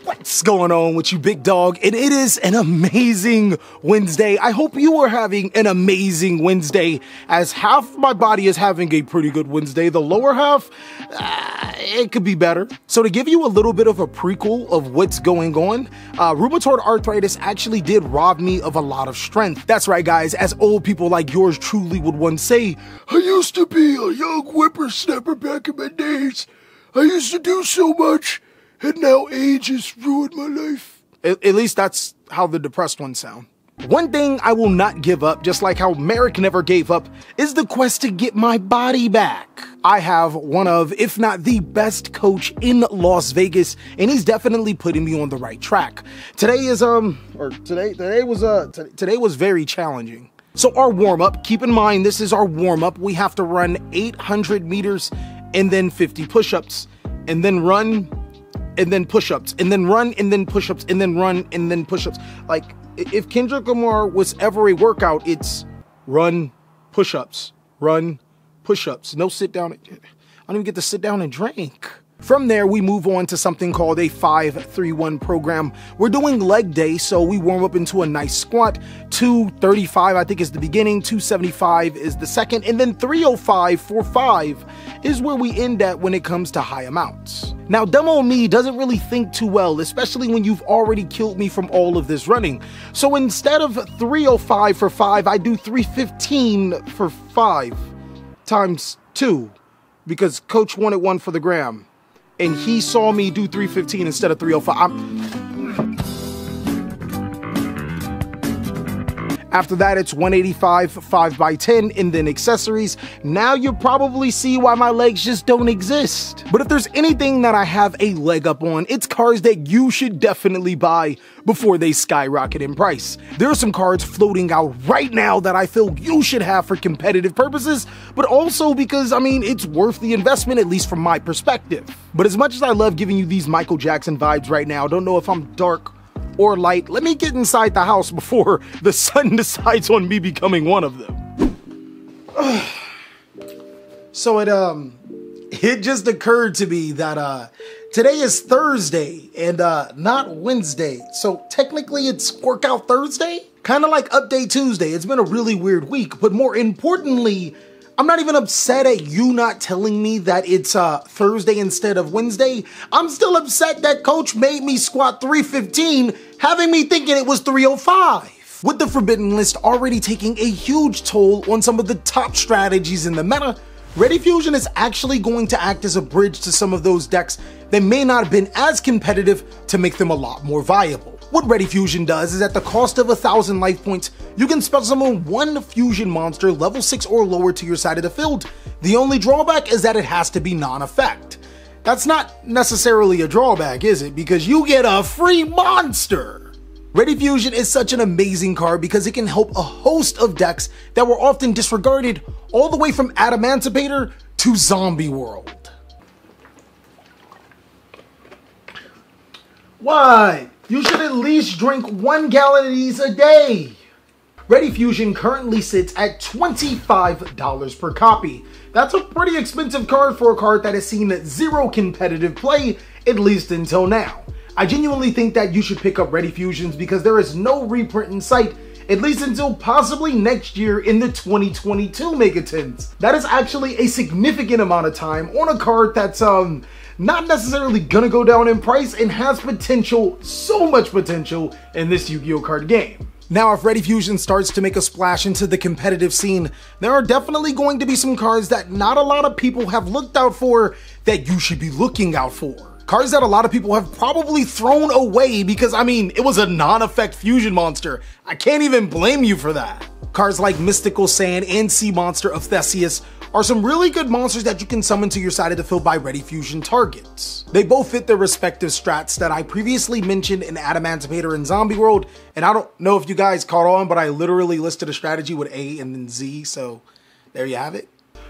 What's going on with you, big dog? And it is an amazing Wednesday. I hope you are having an amazing Wednesday, as half my body is having a pretty good Wednesday. The lower half, it could be better. So to give you a little bit of a prequel of what's going on, rheumatoid arthritis actually did rob me of a lot of strength. That's right, guys. As old people like yours truly would once say, I used to be a young whippersnapper back in my days. I used to do so much. And now age has ruined my life. At least that's how the depressed ones sound. One thing I will not give up, just like how Merrick never gave up, is the quest to get my body back. I have one of, if not the best coach in Las Vegas, and he's definitely putting me on the right track. Today was very challenging. So our warm-up, keep in mind this is our warm-up. We have to run 800 meters and then 50 push-ups, and then run, and then push-ups, and then run, and then push-ups, and then run, and then push-ups. Like, if Kendrick Lamar was ever a workout, it's run, push-ups, run, push-ups. No sit down. I don't even get to sit down and drink. From there, we move on to something called a 5-3-1 program. We're doing leg day, so we warm up into a nice squat. 235, I think, is the beginning, 275 is the second, and then 305 for 5 is where we end at when it comes to high amounts. Now, demo me doesn't really think too well, especially when you've already killed me from all of this running. So instead of 305 for 5, I do 315 for 5 times 2, because coach wanted one for the gram. And he saw me do 315 instead of 305. After that, it's 185, 5x10, and then accessories. Now you probably see why my legs just don't exist. But if there's anything that I have a leg up on, it's cards that you should definitely buy before they skyrocket in price. There are some cards floating out right now that I feel you should have for competitive purposes, but also because, I mean, it's worth the investment, at least from my perspective. But as much as I love giving you these Michael Jackson vibes right now, I don't know if I'm dark or light. Let me get inside the house before the sun decides on me becoming one of them. So it just occurred to me that today is Thursday and not Wednesday. So technically it's Workout Thursday, kind of like Update Tuesday. It's been a really weird week, but more importantly, I'm not even upset at you not telling me that it's Thursday instead of Wednesday. I'm still upset that coach made me squat 315, having me thinking it was 305. With the Forbidden List already taking a huge toll on some of the top strategies in the meta, Ready Fusion is actually going to act as a bridge to some of those decks that may not have been as competitive to make them a lot more viable. What Ready Fusion does is at the cost of 1,000 life points, you can spell summon one fusion monster level 6 or lower to your side of the field. The only drawback is that it has to be non-effect. That's not necessarily a drawback, is it? Because you get a free monster! Ready Fusion is such an amazing card because it can help a host of decks that were often disregarded, all the way from Adamantipator to Zombie World. What? You should at least drink 1 gallon of these a day. Ready Fusion currently sits at $25 per copy. That's a pretty expensive card for a card that has seen zero competitive play, at least until now. I genuinely think that you should pick up Ready Fusions because there is no reprint in sight, at least until possibly next year in the 2022 Megatins. That is actually a significant amount of time on a card that's not necessarily gonna go down in price and has potential, so much potential in this Yu-Gi-Oh card game. Now, if Ready Fusion starts to make a splash into the competitive scene, there are definitely going to be some cards that not a lot of people have looked out for that you should be looking out for. Cards that a lot of people have probably thrown away because, I mean, it was a non-effect fusion monster. I can't even blame you for that. Cards like Mystical Sand and Sea Monster of THESEUS are some really good monsters that you can summon to your side of the field by Ready Fusion targets. They both fit their respective strats that I previously mentioned in Adamantipator and Zombie World, and I don't know if you guys caught on, but I literally listed a strategy with A and then Z, so there you have it.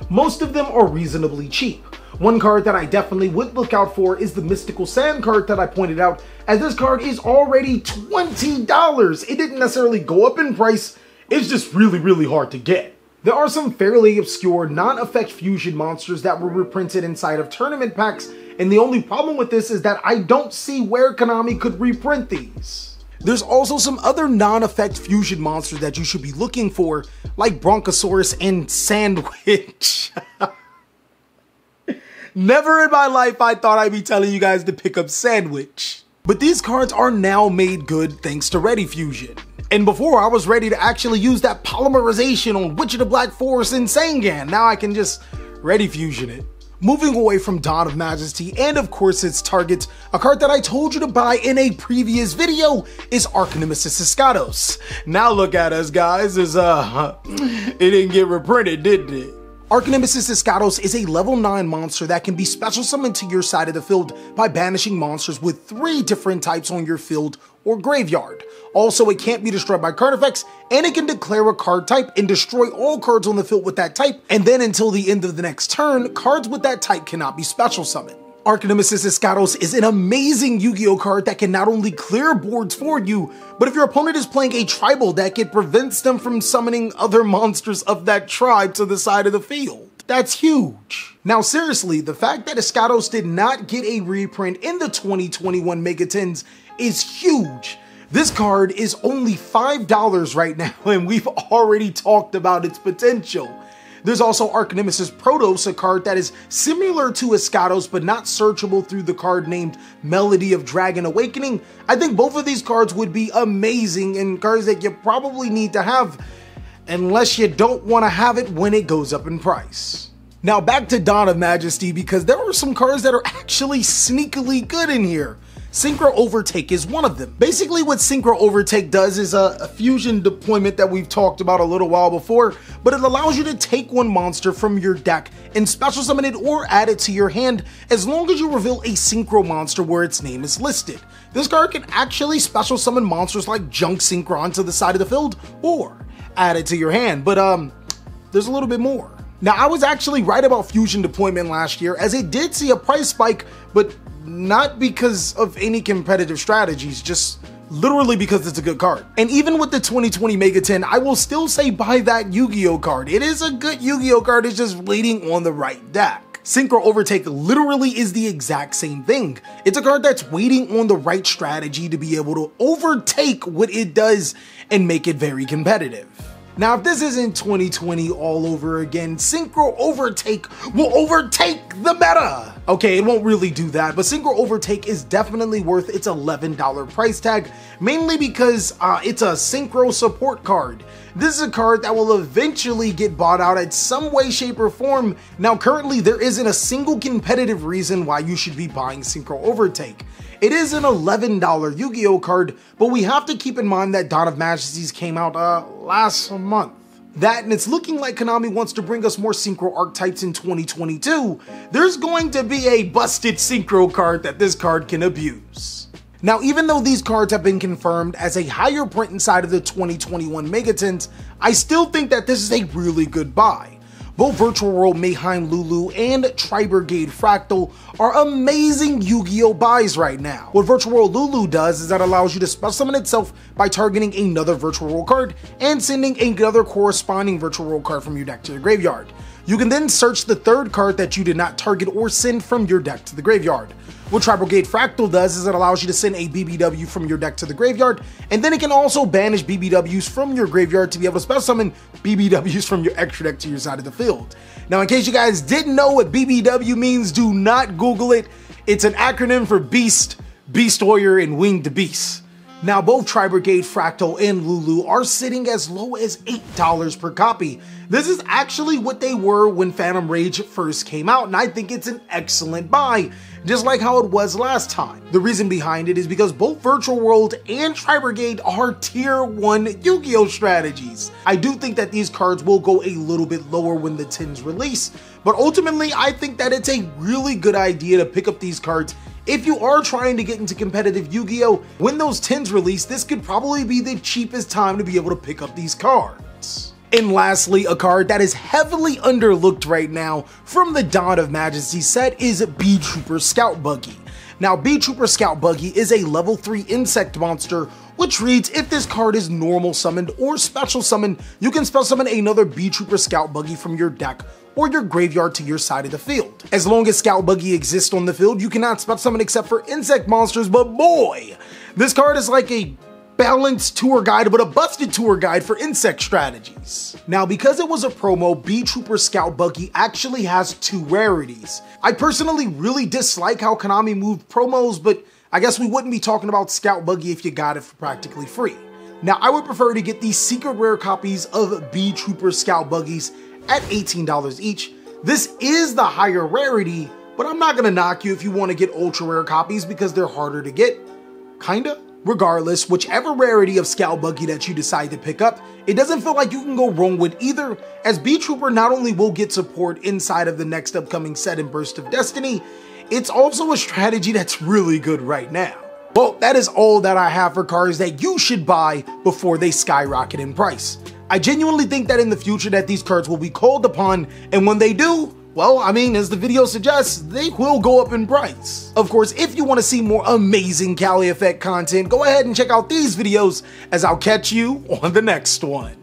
Most of them are reasonably cheap. One card that I definitely would look out for is the Mystical Sand card that I pointed out, as this card is already $20. It didn't necessarily go up in price, it's just really hard to get. There are some fairly obscure non-effect fusion monsters that were reprinted inside of tournament packs, And the only problem with this is that I don't see where Konami could reprint these. There's also some other non-effect fusion monsters that you should be looking for, like Bronchosaurus and Sandwich. Never in my life I thought I'd be telling you guys to pick up Sandwich. But these cards are now made good thanks to Ready Fusion. And before, I was ready to actually use that polymerization on Witch of the Black Forest and Sangan. Now I can just Ready Fusion it. Moving away from Dawn of Majesty and of course its target, a card that I told you to buy in a previous video is ARCHNEMESES ESCHATOS. Now look at us guys, it didn't get reprinted, did it? ARCHNEMESES ESCHATOS is a level 9 monster that can be special summoned to your side of the field by banishing monsters with 3 different types on your field or graveyard. Also, it can't be destroyed by card effects, and it can declare a card type and destroy all cards on the field with that type, and then until the end of the next turn, cards with that type cannot be special summoned. ARCHNEMESES ESCHATOS is an amazing Yu-Gi-Oh card that can not only clear boards for you, but if your opponent is playing a tribal deck, it prevents them from summoning other monsters of that tribe to the side of the field. That's huge. Now seriously, the fact that ESCHATOS did not get a reprint in the 2021 Mega Tens is huge. This card is only $5 right now, and we've already talked about its potential. There's also ARCHNEMESES Protos, a card that is similar to ESCHATOS but not searchable through the card named Melody of Dragon Awakening. I think both of these cards would be amazing and cards that you probably need to have unless you don't want to have it when it goes up in price. Now back to Dawn of Majesty, because there are some cards that are actually sneakily good in here. SYNCHRO Overtake is one of them. Basically what SYNCHRO Overtake does is a fusion deployment that we've talked about a little while before, but it allows you to take one monster from your deck and special summon it or add it to your hand as long as you reveal a SYNCHRO monster where its name is listed. This card can actually special summon monsters like Junk Synchron to the side of the field or add it to your hand, but there's a little bit more. Now I was actually right about fusion deployment last year, as it did see a price spike, but not because of any competitive strategies, just literally because it's a good card. And even with the 2020 Mega 10, I will still say buy that Yu-Gi-Oh card. It is a good Yu-Gi-Oh card, it's just waiting on the right deck. SYNCHRO Overtake literally is the exact same thing. It's a card that's waiting on the right strategy to be able to overtake what it does and make it very competitive. Now, if this isn't 2020 all over again, SYNCHRO Overtake will overtake the meta! Okay, it won't really do that, but SYNCHRO Overtake is definitely worth its $11 price tag, mainly because it's a Synchro support card. This is a card that will eventually get bought out at some way, shape, or form. Now, currently, there isn't a single competitive reason why you should be buying SYNCHRO Overtake. It is an $11 Yu-Gi-Oh card, but we have to keep in mind that Dawn of Majesties came out last month. That, and it's looking like Konami wants to bring us more Synchro archetypes in 2022. There's going to be a busted Synchro card that this card can abuse. Now, even though these cards have been confirmed as a higher print inside of the 2021 Mega Tens, I still think that this is a really good buy. Both Virtual World Mayhem Lulu and Tri-Brigade Fractal are amazing Yu-Gi-Oh buys right now. What Virtual World Lulu does is that allows you to special summon itself by targeting another Virtual World card and sending another corresponding Virtual World card from your deck to your graveyard. You can then search the third card that you did not target or send from your deck to the graveyard. What Tri-Brigade Fractal does is it allows you to send a BBW from your deck to the graveyard, and then it can also banish BBWs from your graveyard to be able to special summon BBWs from your extra deck to your side of the field. Now, in case you guys didn't know what BBW means, do not Google it. It's an acronym for Beast, Beast Warrior, and Winged Beast. Now, both Tri-Brigade Fractal and Lulu are sitting as low as $8 per copy. This is actually what they were when Phantom Rage first came out, and I think it's an excellent buy, just like how it was last time. The reason behind it is because both Virtual World and Tri-Brigade are tier 1 Yu-Gi-Oh strategies. I do think that these cards will go a little bit lower when the 10s release, but ultimately I think that it's a really good idea to pick up these cards if you are trying to get into competitive Yu-Gi-Oh. When those 10s release, this could probably be the cheapest time to be able to pick up these cards. And lastly, a card that is heavily underlooked right now from the Dawn of Majesty set is B-Trooper Scout Buggy. Now, B-Trooper Scout Buggy is a level 3 insect monster, which reads, if this card is normal summoned or special summoned, you can special summon another B-Trooper Scout Buggy from your deck or your graveyard to your side of the field. As long as Scout Buggy exists on the field, you cannot spot summon except for insect monsters, but boy, this card is like a balanced tour guide, but a busted tour guide for insect strategies. Now, because it was a promo, B-Trooper Scout Buggy actually has 2 rarities. I personally really dislike how Konami moved promos, but I guess we wouldn't be talking about Scout Buggy if you got it for practically free. Now, I would prefer to get these secret rare copies of B-Trooper Scout Buggies at $18 each. This is the higher rarity, but I'm not gonna knock you if you want to get ultra rare copies because they're harder to get. Kinda. Regardless, whichever rarity of Scout Buggy that you decide to pick up, it doesn't feel like you can go wrong with either, as B-Trooper not only will get support inside of the next upcoming set and Burst of Destiny, it's also a strategy that's really good right now. Well, that is all that I have for cards that you should buy before they skyrocket in price. I genuinely think that in the future that these cards will be called upon, and when they do, well, I mean, as the video suggests, they will go up in price. Of course, if you want to see more amazing CaliEffect content, go ahead and check out these videos, as I'll catch you on the next one.